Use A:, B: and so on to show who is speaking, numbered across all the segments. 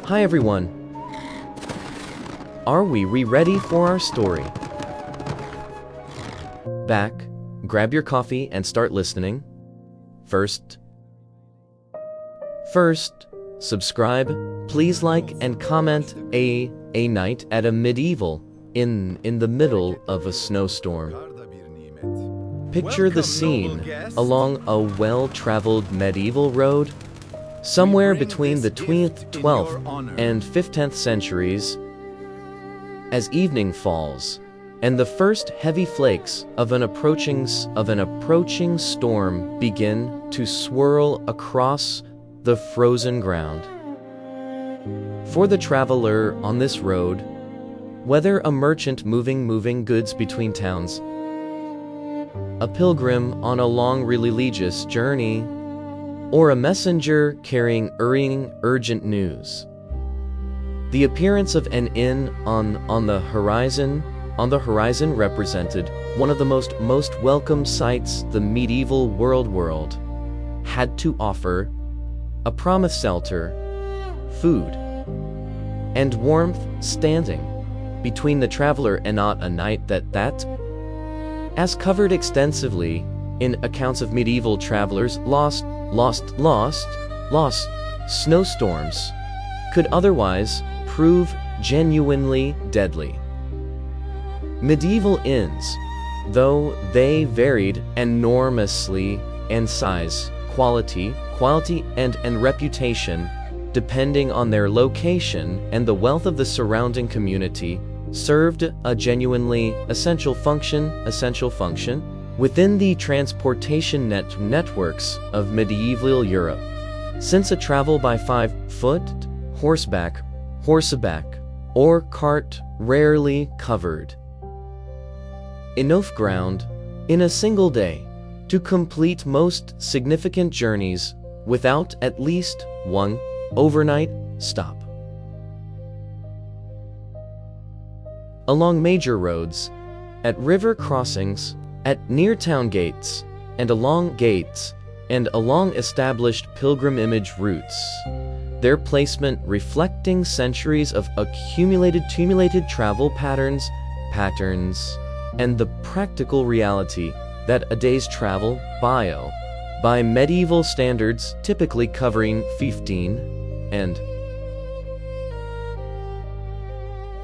A: Hi everyone. Are we ready for our story? Back, grab your coffee and start listening. First, subscribe, please like and comment a night at a medieval in the middle of a snowstorm. Picture the scene along a well-traveled medieval road, somewhere between the 12th and 15th centuries, as evening falls, and the first heavy flakes of an approaching storm begin to swirl across the frozen ground. For the traveler on this road, whether a merchant moving goods between towns, a pilgrim on a long religious journey, or a messenger carrying urgent news, the appearance of an inn on the horizon represented one of the most welcome sights the medieval world had to offer: a promised shelter, food, and warmth standing between the traveler and not a night that, as covered extensively in accounts of medieval travelers, lost snowstorms, could otherwise prove genuinely deadly. Medieval inns, though they varied enormously in size, quality and reputation, depending on their location and the wealth of the surrounding community, served a genuinely essential function within the transportation networks of medieval Europe, since a travel by 5-foot, horseback, or cart rarely covered enough ground in a single day to complete most significant journeys without at least one overnight stop. Along major roads, at river crossings, at near town gates, and along established pilgrimage routes, their placement reflecting centuries of accumulated travel patterns, and the practical reality that a day's travel by medieval standards, typically covering 15 and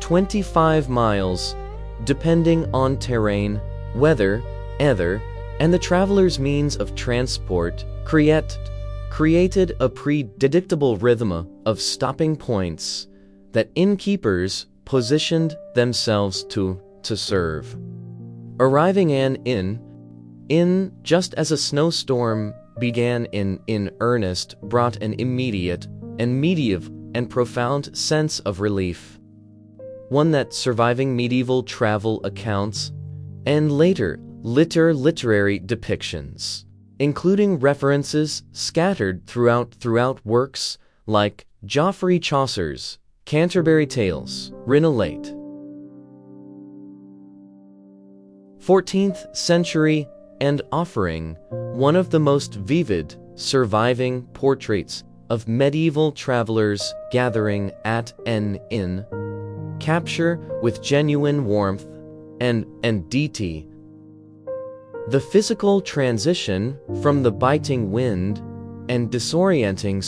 A: 25 miles, depending on terrain, weather, and the traveler's means of transport, created a predictable rhythm of stopping points that innkeepers positioned themselves to serve. Arriving an inn just as a snowstorm began in earnest brought an immediate and profound sense of relief, one that surviving medieval travel accounts and later literary depictions, including references scattered throughout works like Geoffrey Chaucer's Canterbury Tales, relate. 14th century, and offering one of the most vivid surviving portraits of medieval travelers gathering at an inn, capture with genuine warmth and detail the physical transition from the biting wind and disorienting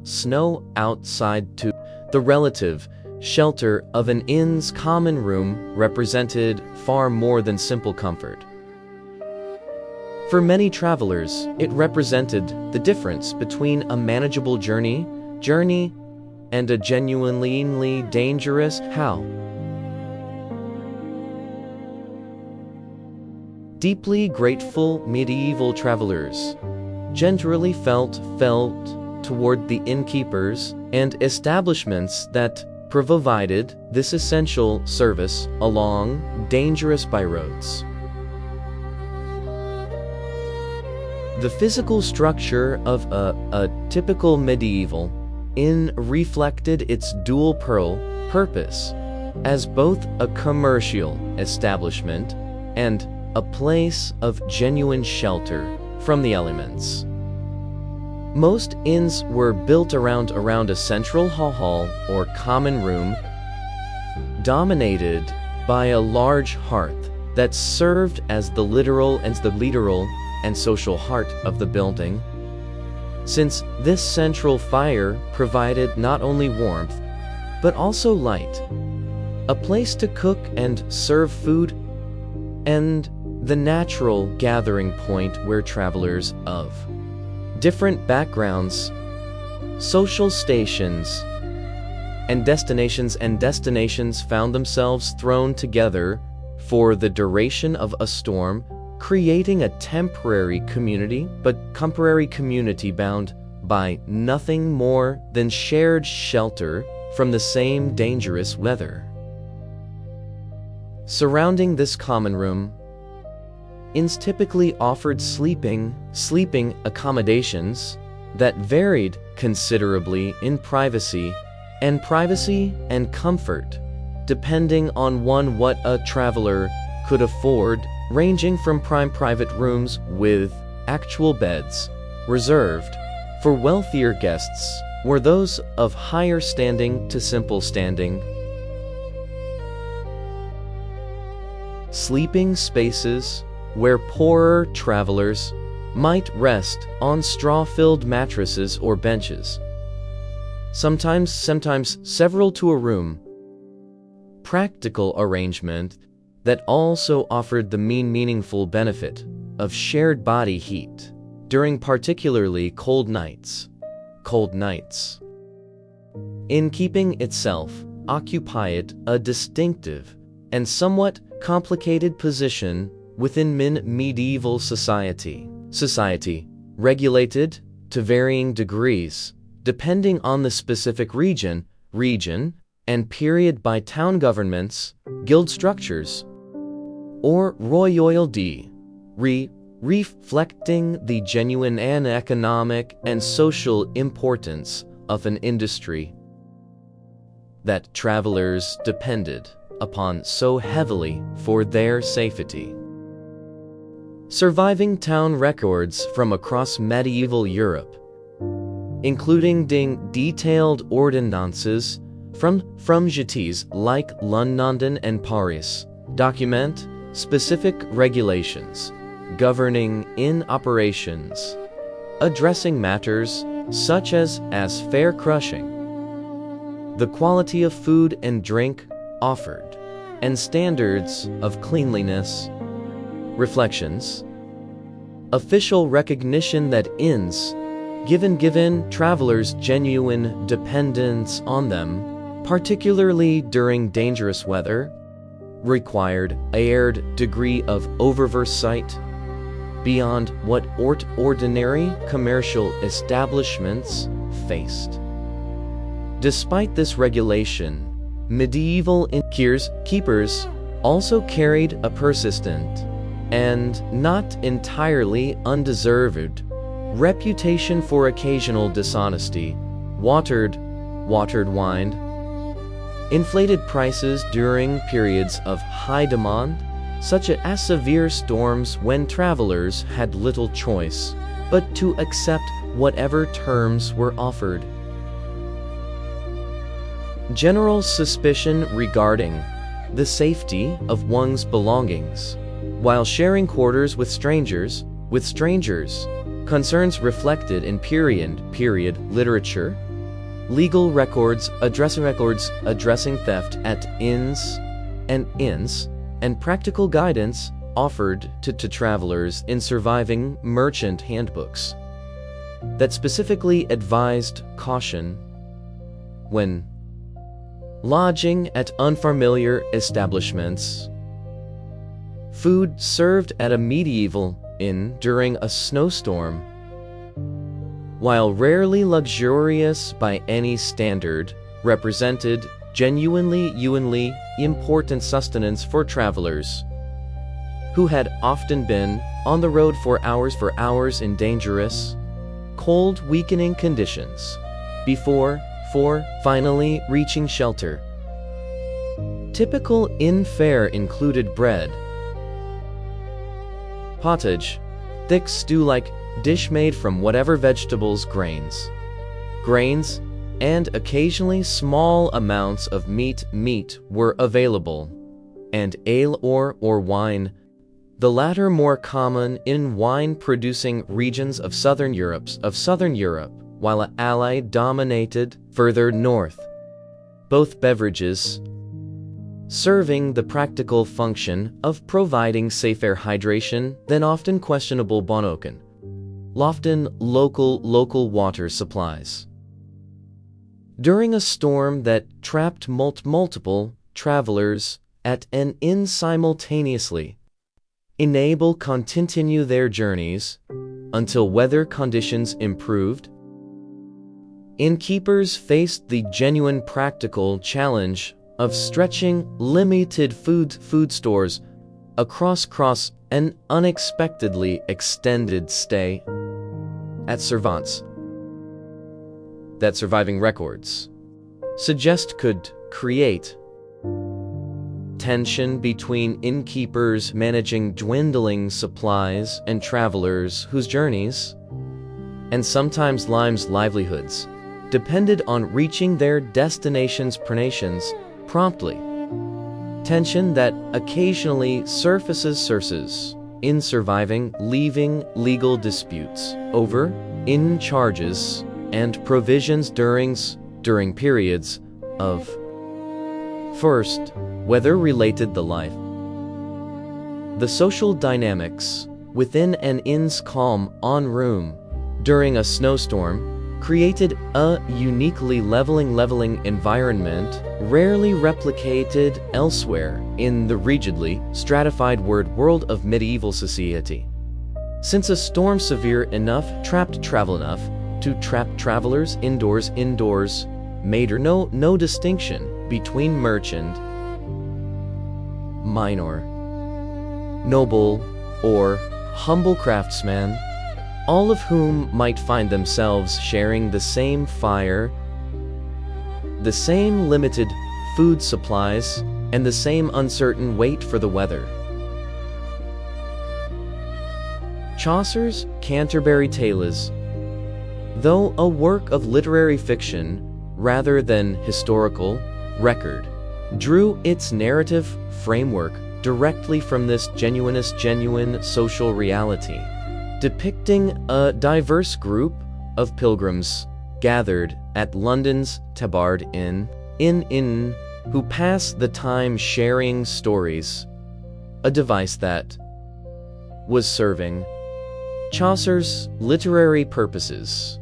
A: snow outside to the relative shelter of an inn's common room represented far more than simple comfort. For many travelers, it represented the difference between a manageable journey and a genuinely dangerous how. Deeply grateful medieval travelers generally felt toward the innkeepers and establishments that provided this essential service along dangerous byroads. The physical structure of a typical medieval inn reflected its dual purpose as both a commercial establishment and a place of genuine shelter from the elements. Most inns were built around a central hall or common room, dominated by a large hearth that served as the literal and social heart of the building, since this central fire provided not only warmth, but also light, a place to cook and serve food, and the natural gathering point where travelers of different backgrounds, social stations, and destinations found themselves thrown together for the duration of a storm, creating a temporary community bound by nothing more than shared shelter from the same dangerous weather. Surrounding this common room, inns typically offered sleeping accommodations that varied considerably in privacy and comfort, depending on what a traveler could afford, ranging from private rooms with actual beds reserved for wealthier guests, or those of higher standing to simple standing sleeping spaces where poorer travelers might rest on straw-filled mattresses or benches, sometimes several to a room. Practical arrangement that also offered the meaningful benefit of shared body heat during particularly cold nights. Innkeeping itself occupied a distinctive and somewhat complicated position within medieval society, regulated to varying degrees, depending on the specific region, and period by town governments, guild structures, or royalty, reflecting the genuine and economic and social importance of an industry that travelers depended upon so heavily for their safety. Surviving town records from across medieval Europe, including detailed ordinances from cities like London and Paris, document specific regulations governing inn operations, addressing matters such as fare crushing, the quality of food and drink offered, and standards of cleanliness. Reflections. Official recognition that inns, given travelers genuine dependence on them, particularly during dangerous weather, required a degree of oversight beyond what ordinary commercial establishments faced. Despite this regulation, medieval innkeepers also carried a persistent and not entirely undeserved reputation for occasional dishonesty, watered wine, inflated prices during periods of high demand, such as severe storms when travelers had little choice but to accept whatever terms were offered. General suspicion regarding the safety of one's belongings while sharing quarters with strangers, concerns reflected in period literature, legal records addressing theft at inns, and practical guidance offered to travelers in surviving merchant handbooks that specifically advised caution when lodging at unfamiliar establishments. Food served at a medieval inn during a snowstorm, while rarely luxurious by any standard, represented genuinely important sustenance for travelers who had often been on the road for hours in dangerous, cold, weakening conditions before finally reaching shelter. Typical inn fare included bread, pottage, thick stew like dish made from whatever vegetables, grains, and occasionally small amounts of meat were available, and ale or wine, the latter more common in wine-producing regions of Southern Europe, while Allied dominated further north. Both beverages serving the practical function of providing safer hydration than often questionable bonoken, often local water supplies. During a storm that trapped multiple travelers at an inn simultaneously, enable continue their journeys until weather conditions improved, innkeepers faced the genuine practical challenge of stretching limited food stores across an unexpectedly extended stay at servants. That surviving records suggest could create tension between innkeepers managing dwindling supplies and travelers whose journeys, and sometimes livelihoods, depended on reaching their destinations promptly. Tension that occasionally surfaces in surviving legal disputes over inn charges and provisions during periods of first weather-related the life. The social dynamics within an inn's calm-on room during a snowstorm created a uniquely leveling environment rarely replicated elsewhere in the rigidly stratified world of medieval society. Since a storm severe enough trapped to trap travelers indoors, made no distinction between merchant, minor, noble, or humble craftsman, all of whom might find themselves sharing the same fire, the same limited food supplies, and the same uncertain wait for the weather. Chaucer's Canterbury Tales, though a work of literary fiction rather than historical record, drew its narrative framework directly from this genuine social reality, depicting a diverse group of pilgrims gathered at London's Tabard Inn, who pass the time sharing stories, a device that was serving Chaucer's literary purposes,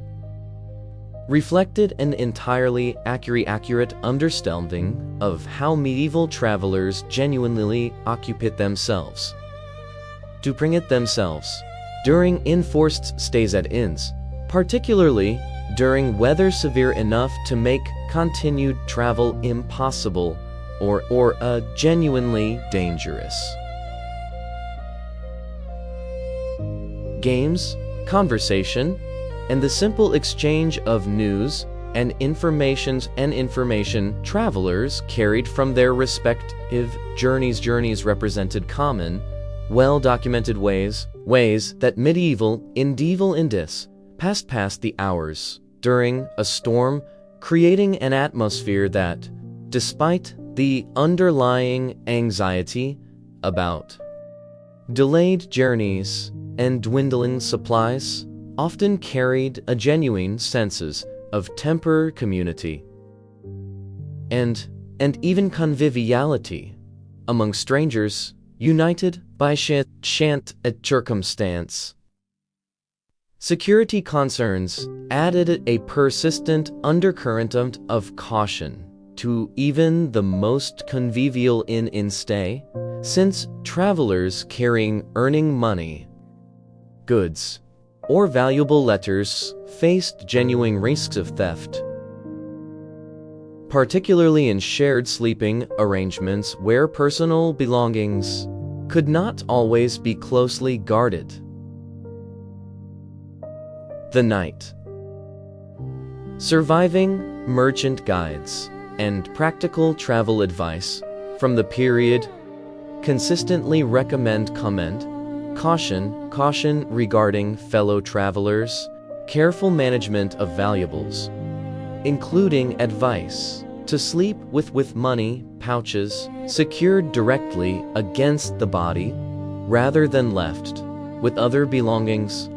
A: reflected an entirely accurate understanding of how medieval travelers genuinely occupied themselves to bring it themselves during enforced stays at inns, particularly during weather severe enough to make continued travel impossible or genuinely dangerous. Games, conversation, and the simple exchange of news and information travelers carried from their respective journeys represented common, well-documented ways that medieval Indies passed the hours during a storm, creating an atmosphere that, despite the underlying anxiety about delayed journeys and dwindling supplies, often carried a genuine sense of temper, community, and even conviviality among strangers united by chance and circumstance. Security concerns added a persistent undercurrent of caution to even the most convivial inn stay, since travelers earning money, goods, or valuable letters faced genuine risks of theft, particularly in shared sleeping arrangements where personal belongings could not always be closely guarded. The night. Surviving merchant guides and practical travel advice from the period consistently recommend Caution regarding fellow travelers, careful management of valuables, including advice to sleep with money pouches secured directly against the body rather than left with other belongings.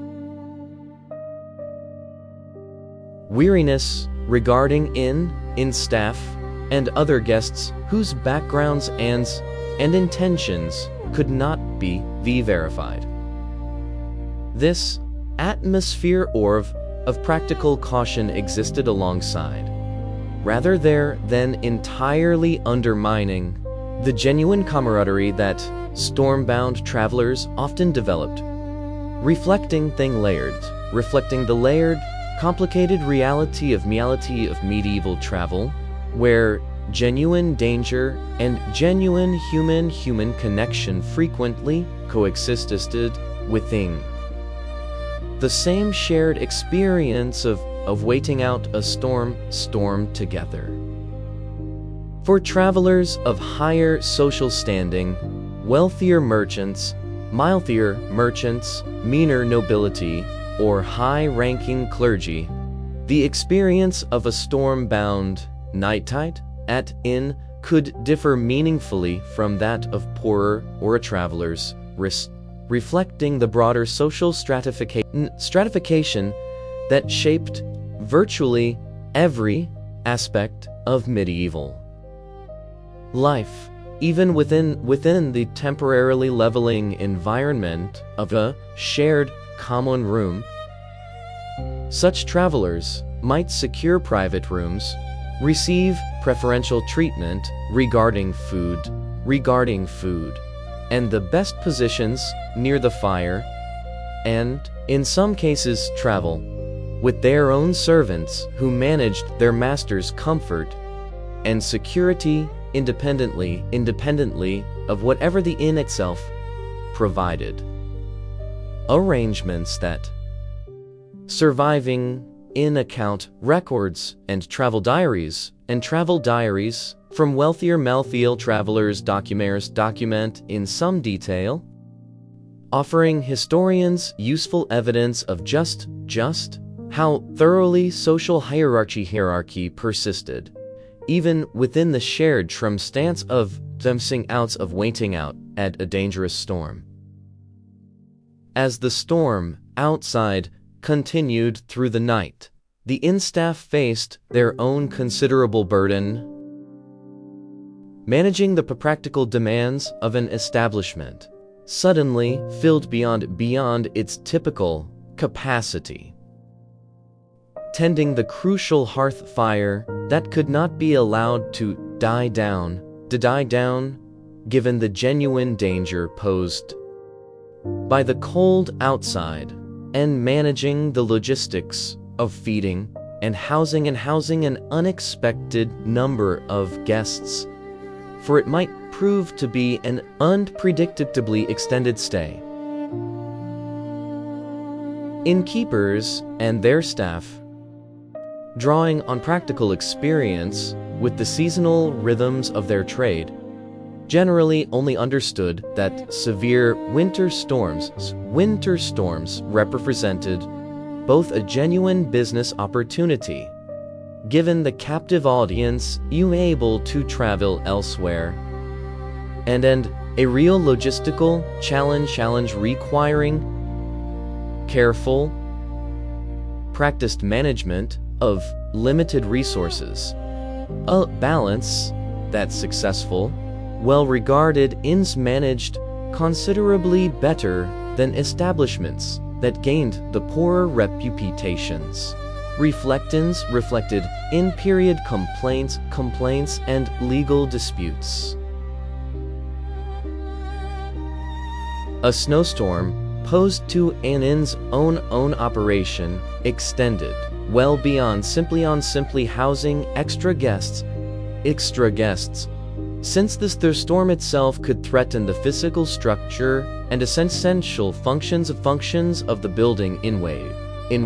A: Weariness regarding in staff and other guests whose backgrounds and intentions could not be verified. This atmosphere of practical caution existed alongside, rather than entirely undermining the genuine camaraderie that storm-bound travelers often developed, reflecting the layered, complicated reality of medieval travel, where genuine danger and genuine human connection frequently coexisted within the same shared experience of waiting out a storm together. For travelers of higher social standing, wealthier merchants, meaner nobility, or high-ranking clergy, the experience of a storm-bound night at inn could differ meaningfully from that of poorer or travelers, reflecting the broader social stratification that shaped virtually every aspect of medieval life, even within the temporarily leveling environment of a shared common room. Such travelers might secure private rooms, receive preferential treatment regarding food, and the best positions near the fire, and, in some cases, travel with their own servants who managed their master's comfort and security independently of whatever the inn itself provided. Arrangements that, surviving in account records and travel diaries from wealthier travelers document in some detail, offering historians useful evidence of just how thoroughly social hierarchy persisted, even within the shared stance of waiting out at a dangerous storm. As the storm outside continued through the night, the inn staff faced their own considerable burden, managing the practical demands of an establishment suddenly filled beyond its typical capacity, tending the crucial hearth fire that could not be allowed to die down given the genuine danger posed by the cold outside, and managing the logistics of feeding and housing an unexpected number of guests, for it might prove to be an unpredictably extended stay. Innkeepers and their staff, drawing on practical experience with the seasonal rhythms of their trade, generally only understood that severe winter storms represented both a genuine business opportunity, given the captive audience able to travel elsewhere, and a real logistical challenge requiring careful, practiced management of limited resources, a balance that successful, well-regarded inns managed considerably better than establishments that gained the poorer reputations. Reflected in period complaints and legal disputes. A snowstorm posed to an inn's own operation extended well beyond simply housing extra guests, since the storm itself could threaten the physical structure and essential functions of the building in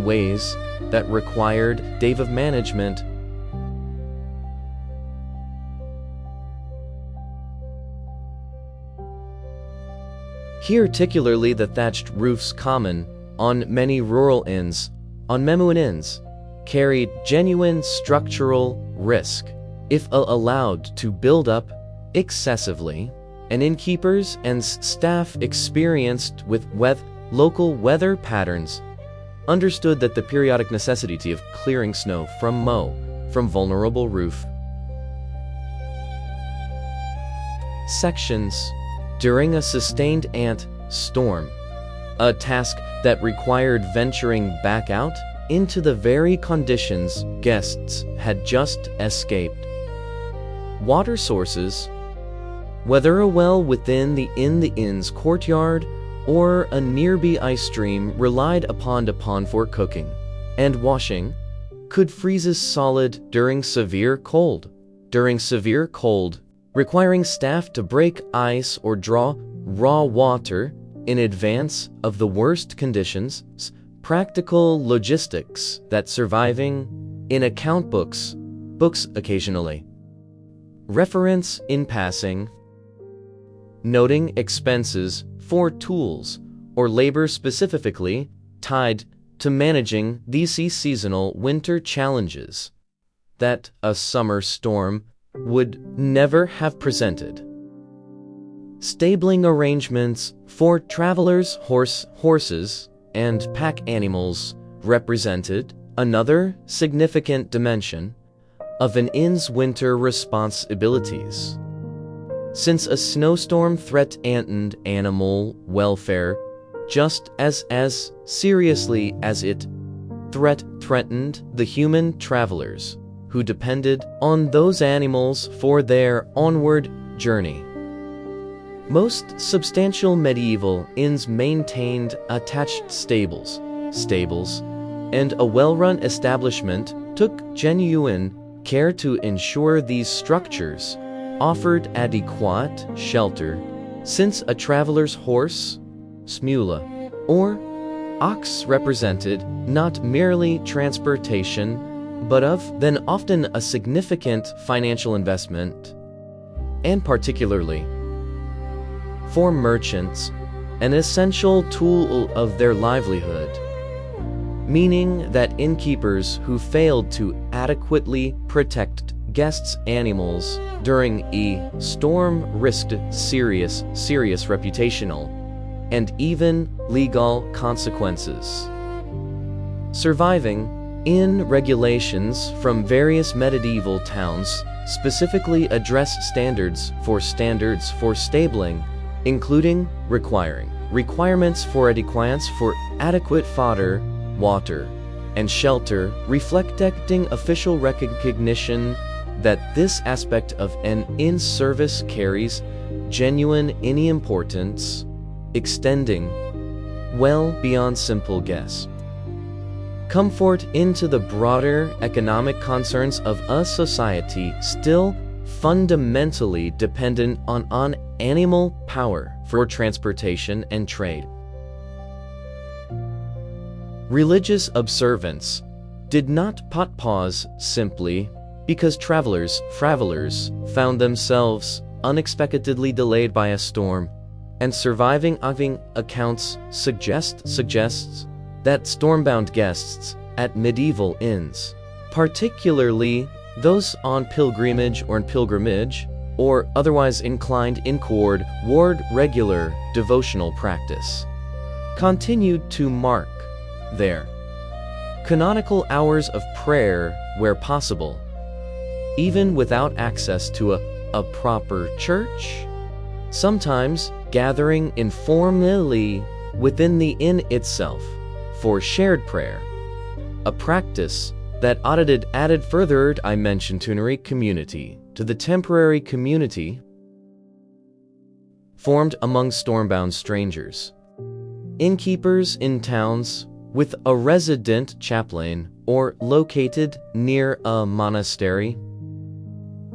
A: ways that required days of management. Here particularly the thatched roofs common on many rural inns, on Memuan inns, carried genuine structural risk if allowed to build up excessively, and innkeepers and staff experienced with local weather patterns understood that the periodic necessity of clearing snow from vulnerable roof sections during a sustained storm, a task that required venturing back out into the very conditions guests had just escaped. Water sources, whether a well within the inn's courtyard or a nearby ice stream relied upon for cooking and washing, could freeze solid during severe cold, requiring staff to break ice or draw raw water in advance of the worst conditions. Practical logistics that surviving in account books occasionally reference in passing, noting expenses for tools or labor specifically tied to managing these seasonal winter challenges that a summer storm would never have presented. Stabling arrangements for travelers' horses and pack animals represented another significant dimension of an inn's winter responsibilities. Since a snowstorm threatened animal welfare just as seriously as it threatened the human travelers who depended on those animals for their onward journey. Most substantial medieval inns maintained attached stables, and a well-run establishment took genuine care to ensure these structures offered adequate shelter, since a traveler's horse, smula, or ox represented not merely transportation, but then often a significant financial investment, and particularly for merchants, an essential tool of their livelihood, meaning that innkeepers who failed to adequately protect guests' animals during a storm risked serious reputational and even legal consequences. Surviving inn regulations from various medieval towns specifically address standards for stabling, including requirements for adequate fodder, water, and shelter, reflecting official recognition that this aspect of an inn service carries genuine importance, extending well beyond simple guest comfort into the broader economic concerns of a society still fundamentally dependent on animal power for transportation and trade. Religious observance did not pause simply because travelers found themselves unexpectedly delayed by a storm, and surviving accounts suggests that stormbound guests at medieval inns, particularly those on pilgrimage or otherwise inclined toward regular devotional practice, continued to mark their canonical hours of prayer where possible, even without access to a proper church, sometimes gathering informally within the inn itself for shared prayer, a practice that added further community to the temporary community formed among stormbound strangers. Innkeepers in towns with a resident chaplain or located near a monastery,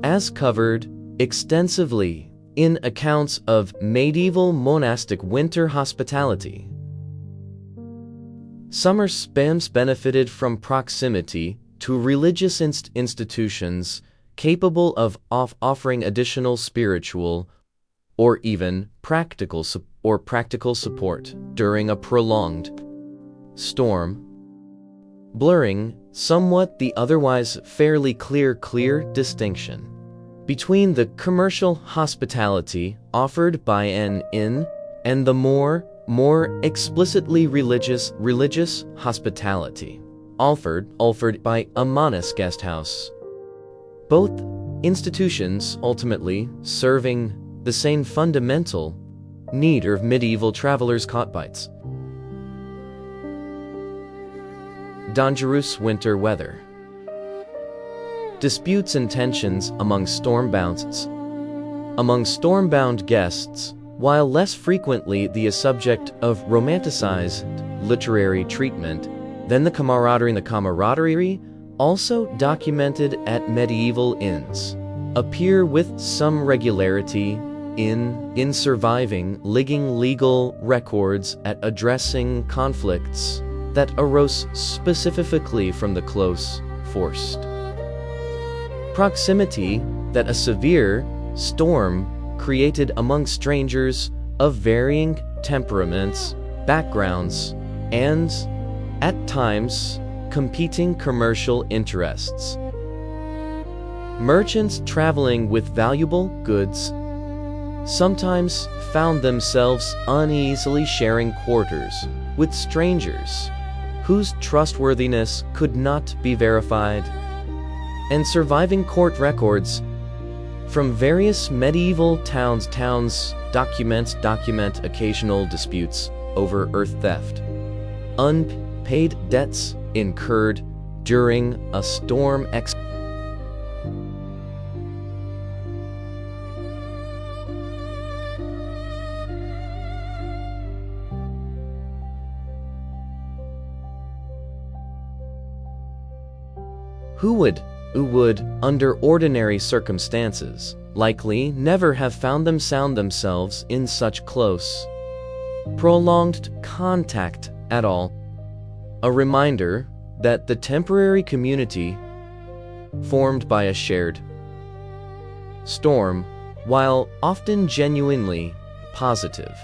A: as covered extensively in accounts of medieval monastic winter hospitality. Summer spams benefited from proximity to religious institutions capable of offering additional spiritual or even practical or practical support during a prolonged storm, blurring somewhat the otherwise fairly clear distinction between the commercial hospitality offered by an inn and the more explicitly religious hospitality offered by a monast guest house. Both institutions ultimately serving the same fundamental need of medieval travelers caught bites. Dangerous winter weather. Disputes and tensions among storm-bound guests, while less frequently the subject of romanticized literary treatment than the camaraderie also documented at medieval inns, appear with some regularity in surviving legal records at addressing conflicts that arose specifically from the close forced proximity that a severe storm created among strangers of varying temperaments, backgrounds, and, at times, competing commercial interests. Merchants traveling with valuable goods sometimes found themselves uneasily sharing quarters with strangers whose trustworthiness could not be verified, and surviving court records from various medieval towns document occasional disputes over earth theft, unpaid debts incurred during a storm who would, under ordinary circumstances, likely never have found themselves in such close, prolonged contact at all. A reminder that the temporary community formed by a shared storm, while often genuinely positive,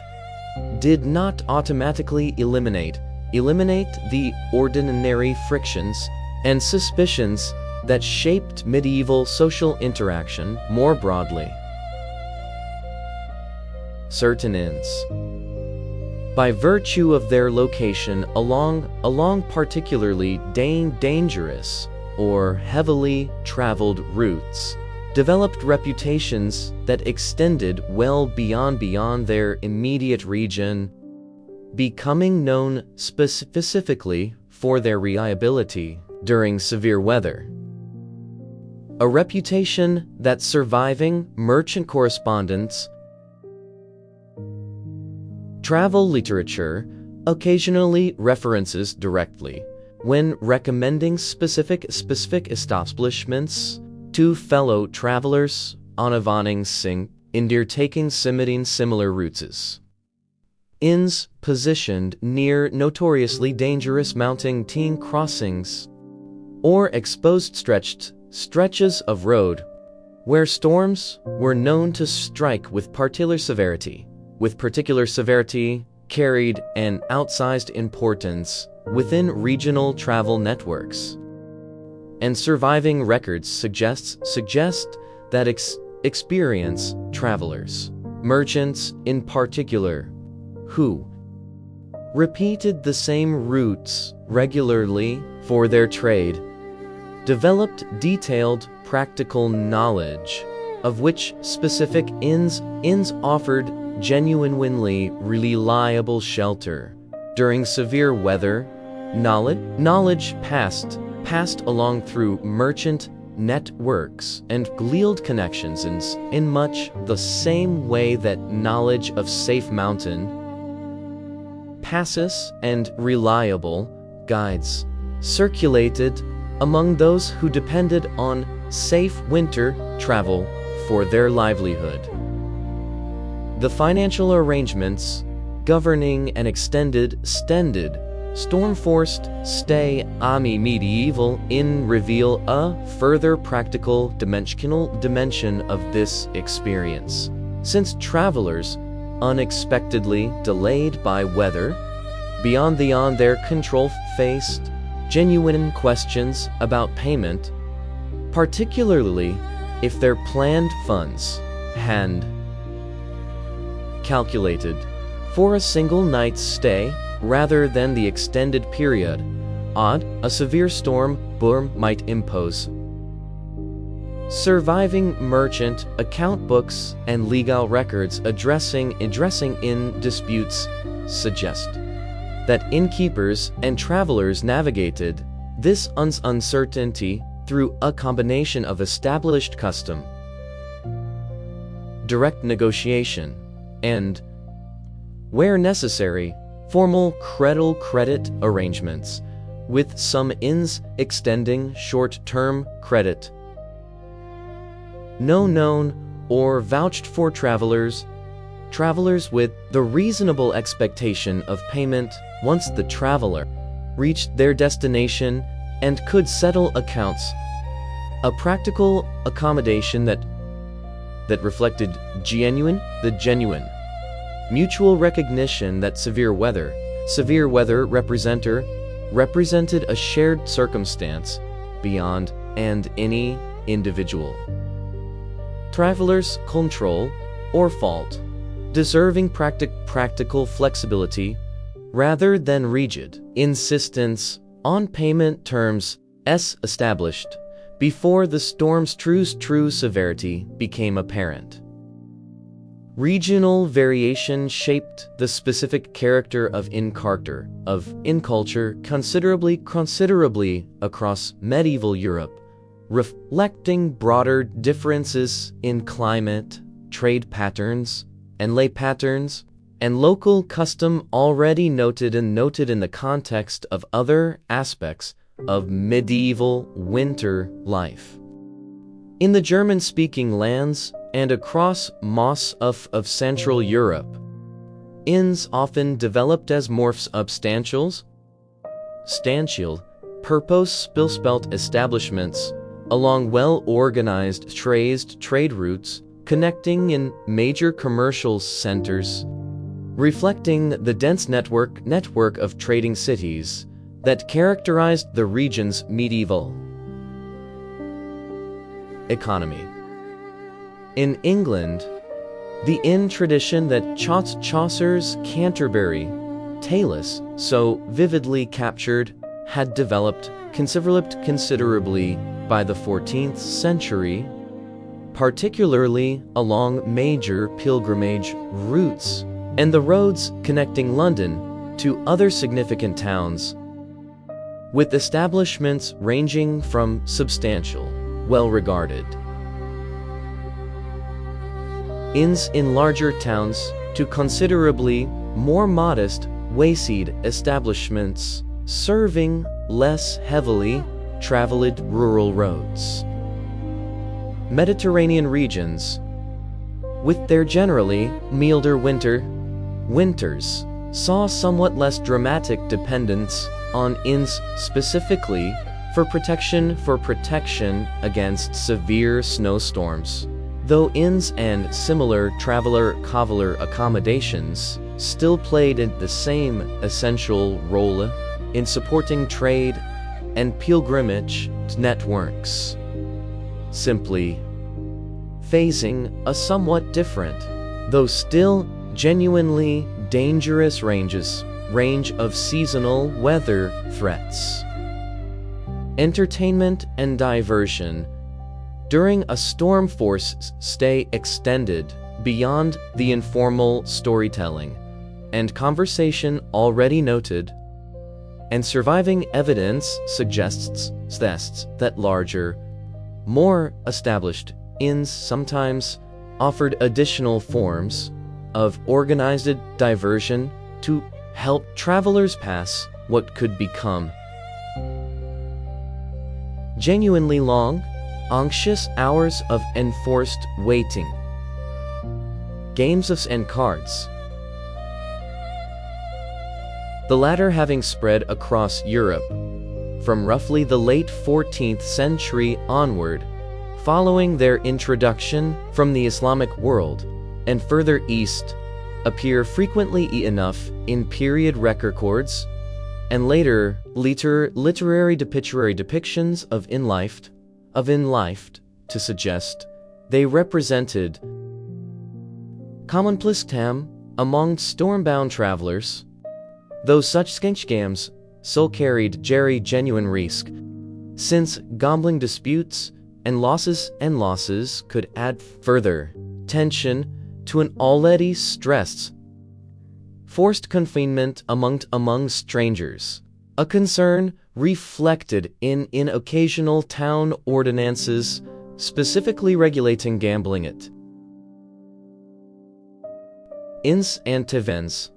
A: did not automatically eliminate the ordinary frictions and suspicions that shaped medieval social interaction more broadly. Certain inns, by virtue of their location along particularly dangerous or heavily traveled routes, developed reputations that extended well beyond their immediate region, becoming known specifically for their reliability during severe weather. A reputation that surviving merchant correspondence, travel literature occasionally references directly when recommending specific establishments to fellow travelers on undertaking similar routes. Inns positioned near notoriously dangerous mountain crossings or exposed stretches of road where storms were known to strike with particular severity, carried an outsized importance within regional travel networks. And surviving records suggest that experienced travelers, merchants in particular, who repeated the same routes regularly for their trade, developed detailed practical knowledge of which specific inns offered genuinely reliable shelter during severe weather. Knowledge passed along through merchant networks and guild connections in much the same way that knowledge of safe mountain passes and reliable guides circulated among those who depended on safe winter travel for their livelihood. The financial arrangements governing an extended storm-forced stay medieval inn reveal a further practical dimension of this experience, since travelers unexpectedly delayed by weather, beyond their control, faced genuine questions about payment, particularly if their planned funds had calculated for a single night's stay rather than the extended period a severe storm Borıng might impose. Surviving merchant account books and legal records addressing in disputes suggest that innkeepers and travelers navigated this uncertainty through a combination of established custom, direct negotiation, and, where necessary, formal credit arrangements, with some inns extending short-term credit. No known or vouched for travelers with the reasonable expectation of payment once the traveler reached their destination and could settle accounts. A practical accommodation that reflected genuine mutual recognition that severe weather represented a shared circumstance beyond and any individual traveler's control or fault, deserving practical flexibility rather than rigid insistence on payment terms established before the storm's true severity became apparent. Regional variation shaped the specific character of inn culture considerably across medieval Europe, reflecting broader differences in climate, trade patterns, and lay patterns, and local custom already noted in the context of other aspects of medieval winter life. In the German-speaking lands and across most of Central Europe, inns often developed as morphs of stanchial, purpose-built establishments along well-organized trade routes connecting in major commercial centers, reflecting the dense network of trading cities that characterized the region's medieval economy. In England, the inn tradition that Chaucer's Canterbury Tales so vividly captured had developed considerably by the 14th century, particularly along major pilgrimage routes and the roads connecting London to other significant towns, with establishments ranging from substantial, well-regarded inns in larger towns to considerably more modest wayside establishments serving less heavily traveled rural roads. Mediterranean regions, with their generally milder winters, saw somewhat less dramatic dependence on inns specifically for protection against severe snowstorms, though inns and similar traveler accommodations still played the same essential role in supporting trade and pilgrimage networks, simply facing a somewhat different, though still genuinely dangerous range of seasonal weather threats. Entertainment and diversion during a storm-force stay extended beyond the informal storytelling and conversation already noted, and surviving evidence suggests that larger, more established inns sometimes offered additional forms of organized diversion to help travelers pass what could become genuinely long, anxious hours of enforced waiting. Games and cards, the latter having spread across Europe from roughly the late 14th century onward, following their introduction from the Islamic world, and further east appear frequently enough in period records, and later literary depictions of in life to suggest they represented commonplace time among stormbound travelers, though such scams still carried genuine risk, since gambling disputes and losses could add further tension to an already stressed forced confinement among strangers, a concern reflected in occasional town ordinances specifically regulating gambling at inns and taverns.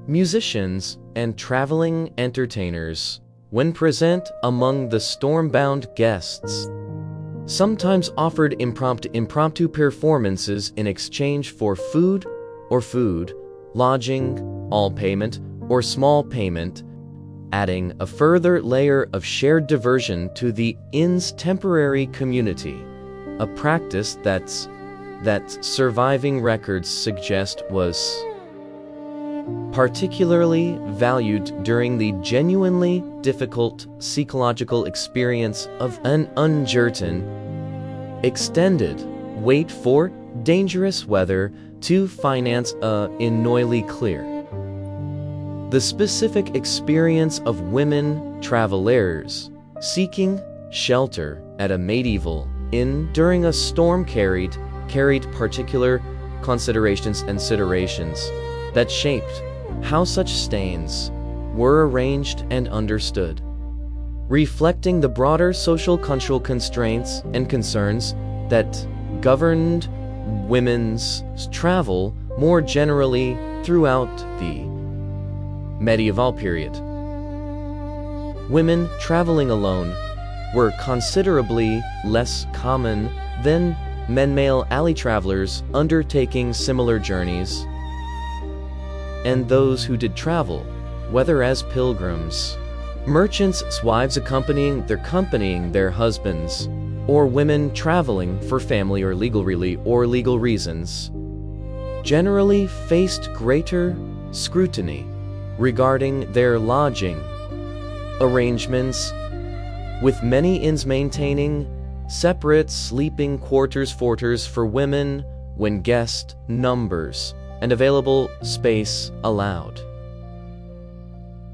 A: Musicians and traveling entertainers, when present among the stormbound guests, sometimes offered impromptu performances in exchange for food, lodging, all payment, or small payment, adding a further layer of shared diversion to the inn's temporary community, a practice that surviving records suggest was particularly valued during the genuinely difficult psychological experience of an uncertain, extended wait for dangerous weather to finance in noisily clear. The specific experience of women travelers seeking shelter at a medieval inn during a storm carried particular considerations that shaped how such stains were arranged and understood, reflecting the broader social cultural constraints and concerns that governed women's travel more generally throughout the medieval period. Women traveling alone were considerably less common than male alley travelers undertaking similar journeys, and those who did travel, whether as pilgrims, merchants' wives accompanying their husbands, or women traveling for family or legal reasons, generally faced greater scrutiny regarding their lodging arrangements, with many inns maintaining separate sleeping quarters for women when guest numbers and available space allowed.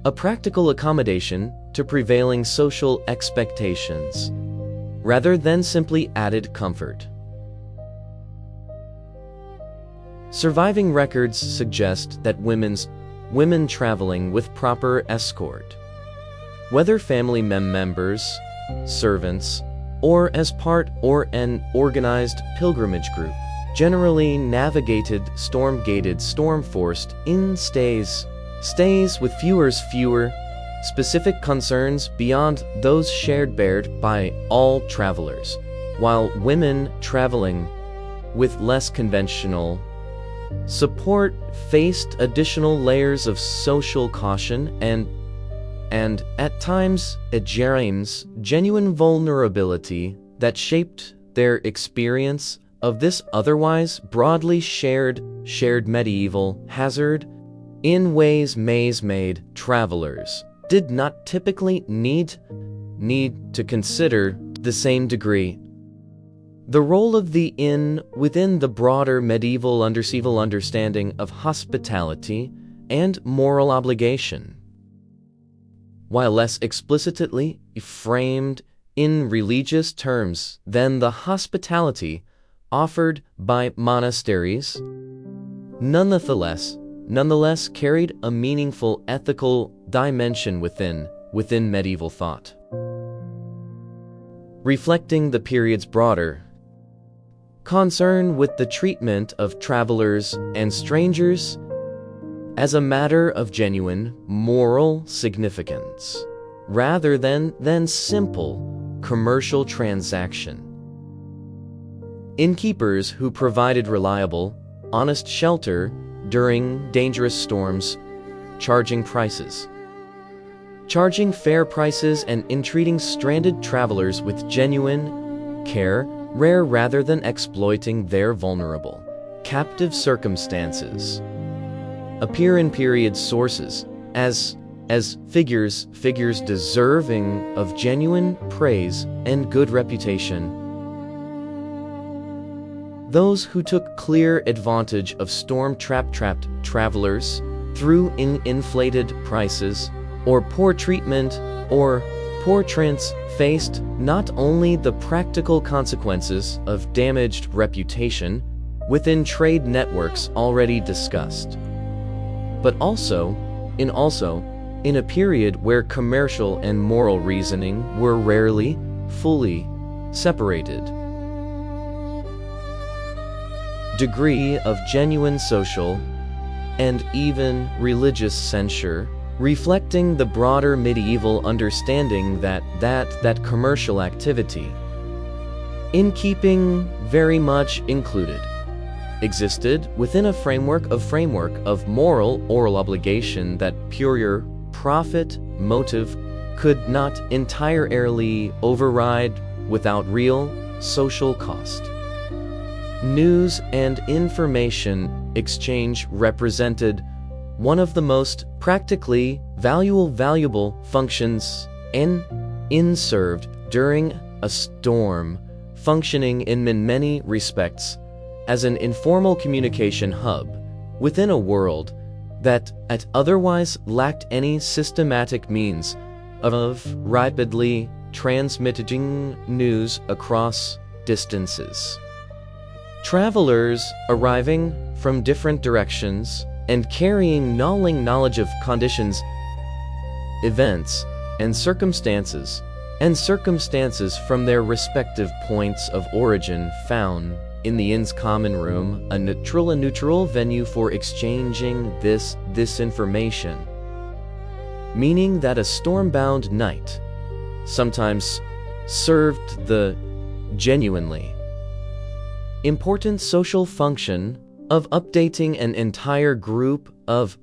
A: A practical accommodation to prevailing social expectations, rather than simply added comfort. Surviving records suggest that women traveling with proper escort, whether family members, servants, or as part or an organized pilgrimage group, generally navigated storm-forced in stays with fewer specific concerns beyond those shared by all travelers, while women traveling with less conventional support faced additional layers of social caution and at times a genuine vulnerability that shaped their experience of this otherwise broadly shared medieval hazard in ways made travelers did not typically need to consider the same degree. The role of the inn within the broader medieval understanding of hospitality and moral obligation, while less explicitly framed in religious terms than the hospitality offered by monasteries, nonetheless carried a meaningful ethical dimension within medieval thought, reflecting the period's broader concern with the treatment of travelers and strangers as a matter of genuine moral significance, rather than simple commercial transaction. Innkeepers who provided reliable, honest shelter during dangerous storms, charging fair prices and entreating stranded travelers with genuine care, rather than exploiting their vulnerable captive circumstances appear in period sources as figures deserving of genuine praise and good reputation. Those who took clear advantage of storm-trapped travelers through inflated prices or poor treatment or portraits faced not only the practical consequences of damaged reputation within trade networks already discussed, but also in a period where commercial and moral reasoning were rarely fully separated. Degree of genuine social and even religious censure, reflecting the broader medieval understanding that commercial activity, in keeping very much included, existed within a framework of moral oral obligation that pure profit motive could not entirely override without real social cost. News and information exchange represented one of the most practically valuable functions in served during a storm, functioning in many respects as an informal communication hub within a world that otherwise lacked any systematic means of rapidly transmitting news across distances. Travelers arriving from different directions and carrying knowledge of conditions, events, and circumstances from their respective points of origin found in the inn's common room a neutral venue for exchanging this information, meaning that a storm-bound night sometimes served the genuinely important social function of updating an entire group of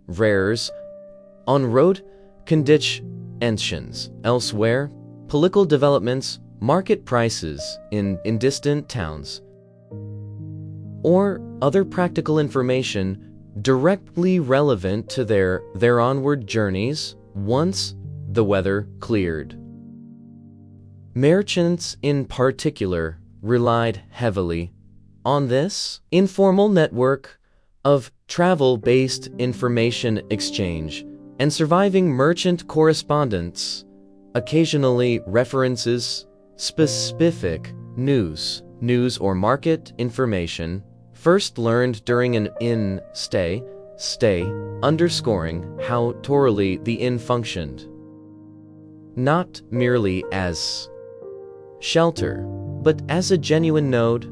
A: rares on road conditions elsewhere, political developments, market prices in distant towns, or other practical information directly relevant to their onward journeys once the weather cleared. Merchants in particular relied heavily on this informal network of travel-based information exchange, and surviving merchant correspondence occasionally references specific news or market information first learned during an inn stay, underscoring how thoroughly the inn functioned, not merely as shelter, but as a genuine node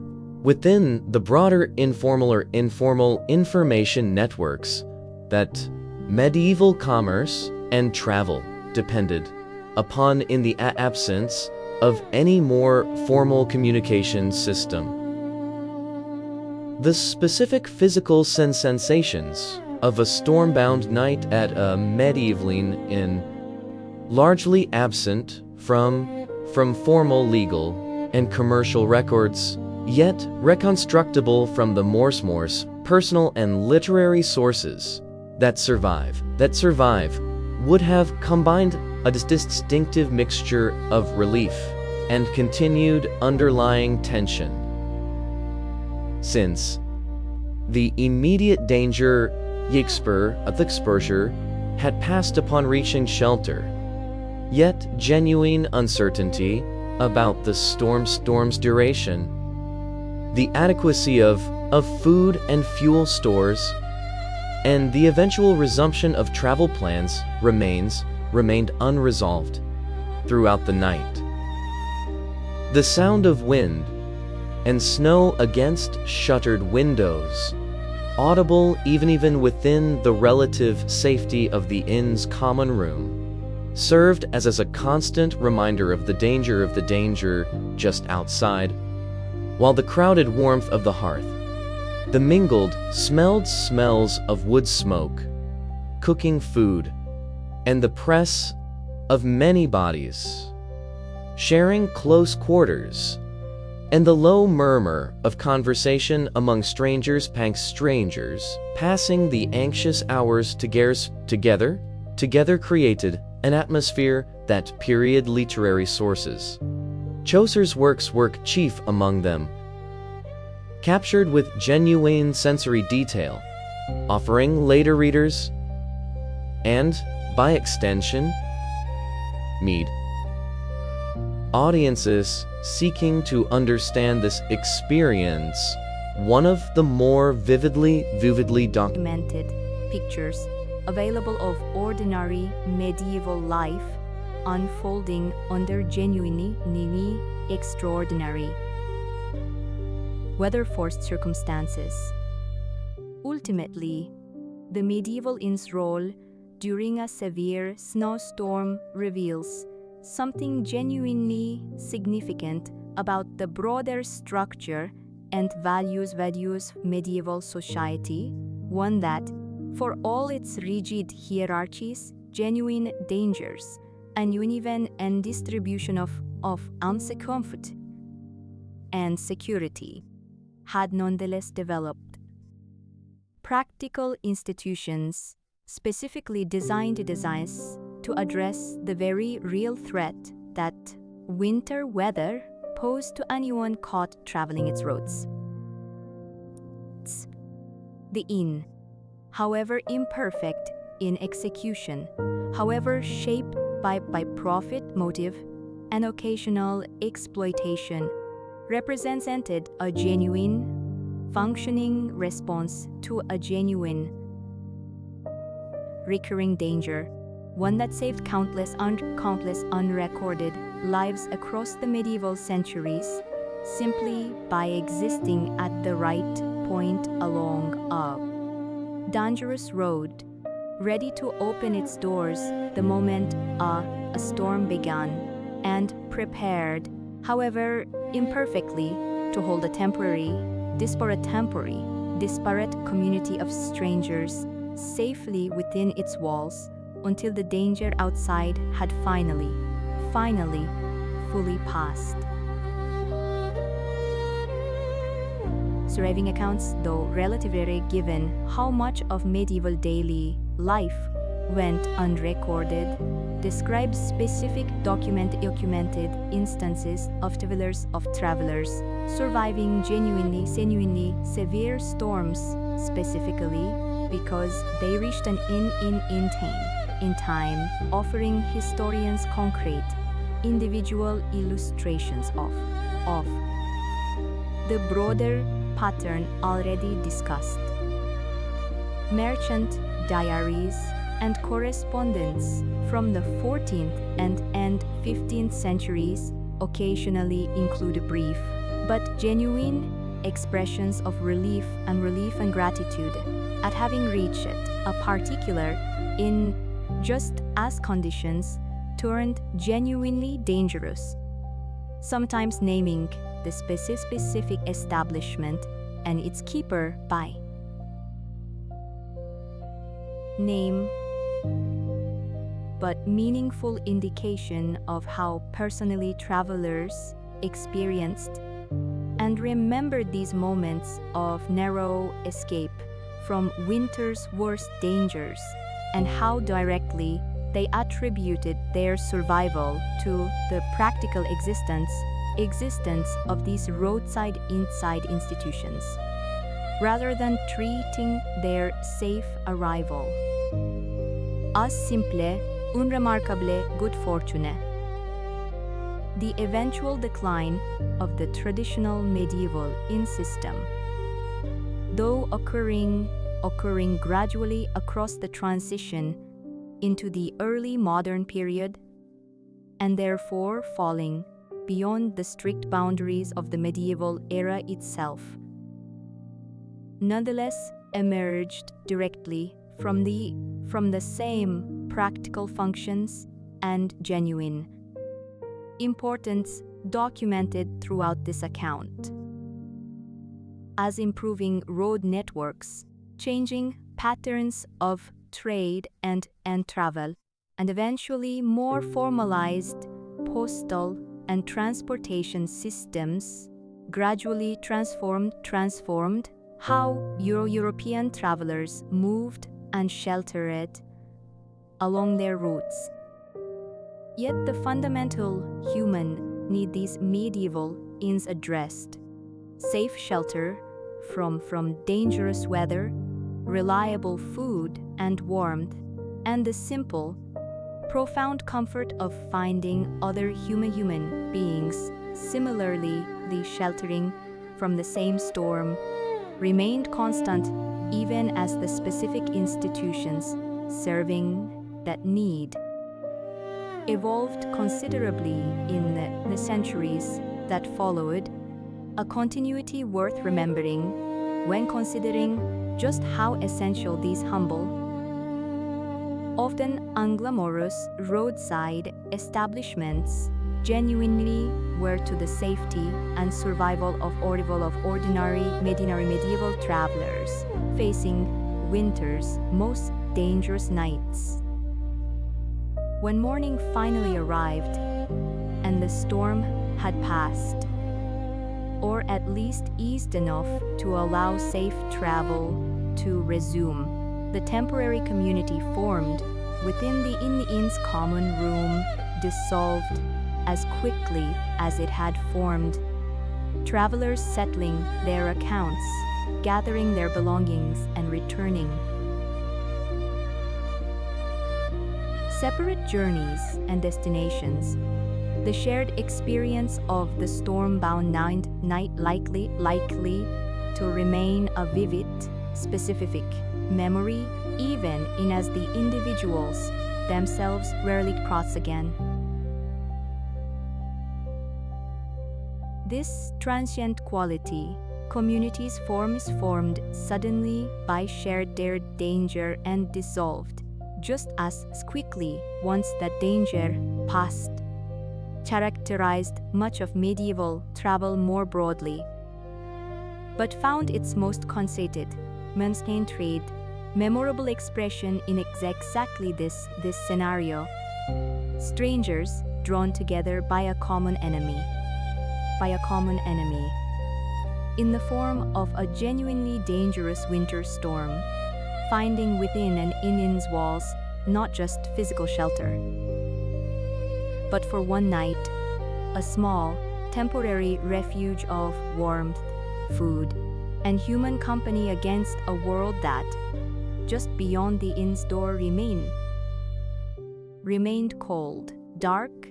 A: within the broader informal information networks that medieval commerce and travel depended upon in the absence of any more formal communication system. The specific physical sensations of a storm-bound night at a medieval inn, largely absent from formal legal and commercial records, yet reconstructible from the Morse personal and literary sources that survive, would have combined a distinctive mixture of relief and continued underlying tension. Since the immediate danger of exposure had passed upon reaching shelter, yet genuine uncertainty about the storm's duration, the adequacy of food and fuel stores, and the eventual resumption of travel plans remained unresolved throughout the night. The sound of wind and snow against shuttered windows, audible even within the relative safety of the inn's common room, served as a constant reminder of the danger just outside, while the crowded warmth of the hearth, the mingled smells of wood smoke, cooking food, and the press of many bodies sharing close quarters and the low murmur of conversation among strangers, passing the anxious hours together created an atmosphere that period literary sources. Chaucer's works work chief among them, captured with genuine sensory detail, offering later readers, and, by extension, audiences seeking to understand this experience, one of the more vividly
B: documented pictures available of ordinary medieval life unfolding under genuinely extraordinary, weather-forced circumstances. Ultimately, the medieval inn's role during a severe snowstorm reveals something genuinely significant about the broader structure and values medieval society, one that, for all its rigid hierarchies, genuine dangers, and uneven and distribution of comfort and security, had nonetheless developed. Practical institutions specifically designed to address the very real threat that winter weather posed to anyone caught traveling its roads. The inn, however imperfect in execution, however shaped by profit motive and occasional exploitation, represented a genuine, functioning response to a genuine, recurring danger, one that saved countless unrecorded lives across the medieval centuries simply by existing at the right point along a dangerous road, ready to open its doors the moment a storm began, and prepared, however imperfectly, to hold a disparate community of strangers safely within its walls until the danger outside had finally fully passed. Surviving accounts, though relatively rare given how much of medieval daily life went unrecorded, describe specific documented instances of travelers surviving genuinely severe storms, specifically because they reached an inn in time, offering historians concrete, individual illustrations of the broader pattern already discussed. Merchant diaries and correspondence from the 14th and 15th centuries occasionally include brief but genuine expressions of relief and gratitude at having reached a particular inn just as conditions turned genuinely dangerous, sometimes naming the specific establishment and its keeper by name, but meaningful indication of how personally travelers experienced and remembered these moments of narrow escape from winter's worst dangers, and how directly they attributed their survival to the practical existence of these roadside inside institutions, rather than treating their safe arrival as simple, unremarkable good fortune. The eventual decline of the traditional medieval inn system, though occurring gradually across the transition into the early modern period, and therefore falling beyond the strict boundaries of the medieval era itself, nonetheless emerged directly from the same practical functions and genuine importance documented throughout this account, as improving road networks, changing patterns of trade and travel, and eventually more formalized postal and transportation systems gradually transformed how European travelers moved and sheltered along their routes. Yet the fundamental human need these medieval inns addressed: safe shelter from dangerous weather, reliable food and warmth, and the simple, profound comfort of finding other human beings similarly sheltering from the same storm remained constant even as the specific institutions serving that need evolved considerably in the centuries that followed, a continuity worth remembering when considering just how essential these humble, often unglamorous roadside establishments genuinely were to the safety and survival of ordinary medieval travelers facing winter's most dangerous nights. When morning finally arrived and the storm had passed, or at least eased enough to allow safe travel to resume, the temporary community formed within the inn's common room dissolved as quickly as it had formed, travelers settling their accounts, gathering their belongings and returning. Separate journeys and destinations, the shared experience of the storm-bound night likely to remain a vivid, specific memory even in as the individuals themselves rarely cross again. This transient quality, communities formed suddenly by shared their danger and dissolved just as quickly once that danger passed, characterized much of medieval travel more broadly, but found its most concentrated, concentrated, memorable expression in exactly this scenario: strangers drawn together by a common enemy, in the form of a genuinely dangerous winter storm, finding within an inn's walls not just physical shelter, but for one night, a small, temporary refuge of warmth, food, and human company against a world that, just beyond the inn's door, remained cold, dark,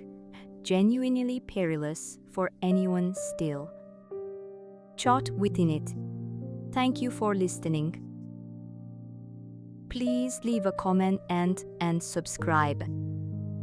B: genuinely perilous for anyone still caught within it. Thank you for listening. Please leave a comment and subscribe.